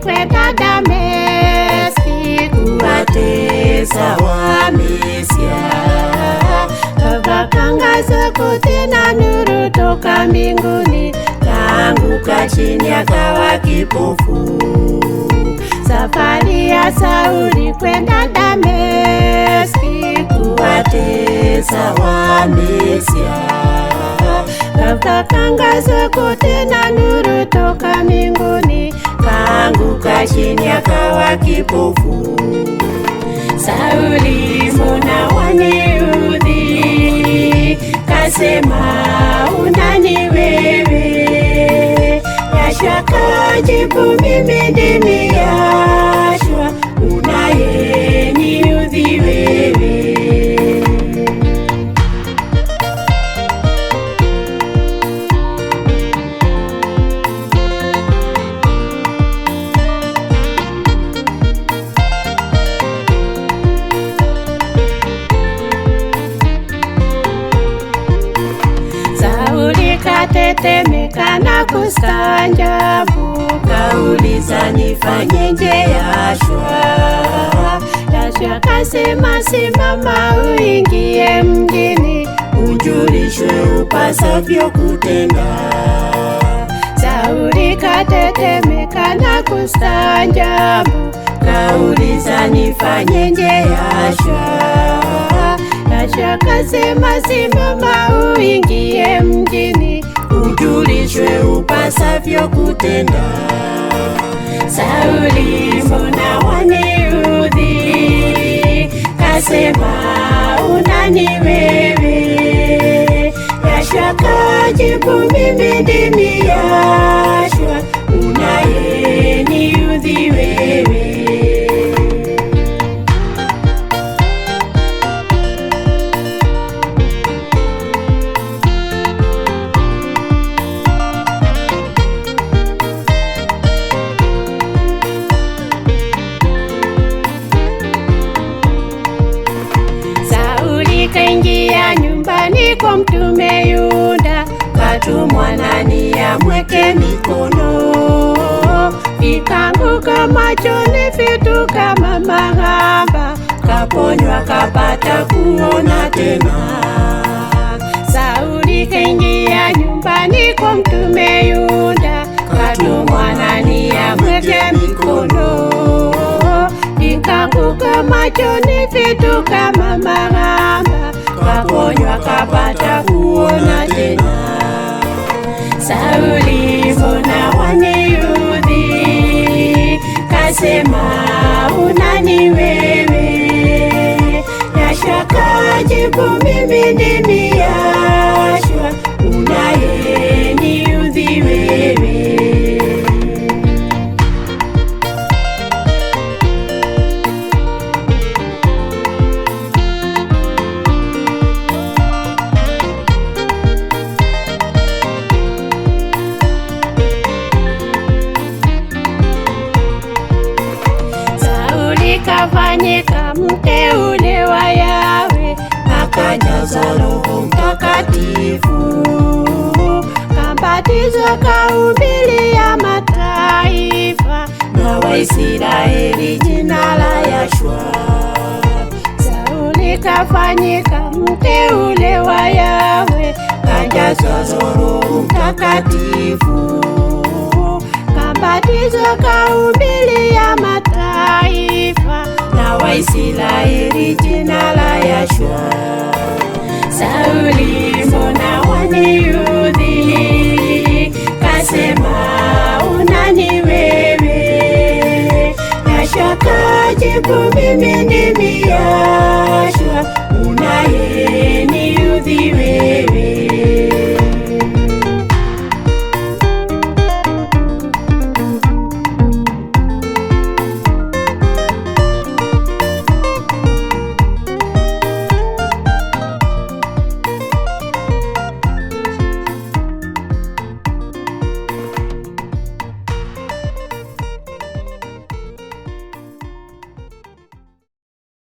kwenda Dameski kuwatesa Wamisri. Akatangaza kote na nuru toka mbinguni, kaanguka chini akawa kipofu. Safari ya Sauli kwenda Dameski kuwatesa Wamisri. Akatangaza kote na nuru toka mbinguni, kaanguka chini akawa kipofu. Sauli, mbona waniudhi? Kasema, unani wewe? Yashua akajibu, mimi ndimi Yashua unayeniudhi wewe. Katetemeka na kustajabu, kauliza nifanyeje Yashua? Yashua kasema, simama uingie mjini, ujulishwe upasavyo kutenda. Sauli katetemeka na kustajabu, kauliza nifanyeje Yashua? Yashua kasema, simama uingie mjini, ujulishwe upasavyo kutenda. Sauli, mbona waniudhi? Kasema, unani wewe? Yashua akajibu, mimi ndimi Yashua unayeniudhi wewe. Kaingia nyumbani kwa mtume Yuda, katumwa nani amweke mikono. Ikaanguka machoni vitu kama magamba, kaponywa kapata kuona tena. Sauli kaingia nyumbani kwa mtume Yuda, katumwa nani amweke mikono. Ikaanguka machoni vitu kama magamba, kaponywa kapata kuona tena. Sauli, mbona waniudhi? Kasema, unani wewe? Yashua akajibu, mimi ndimi Yashua unayeniudhi wewe. Kafanyika mteule wa Yawe, akajaza Roho Mtakatifu, kabatizwa kahubiria mataifa na Waisraeli jina la Yashua. Sauli kafanyika mteule wa Yawe, kajazwa Roho Mtakatifu, kabatizwa kahubiria mataifa na Waisraeli jina la Yashua. Sauli, mbona wani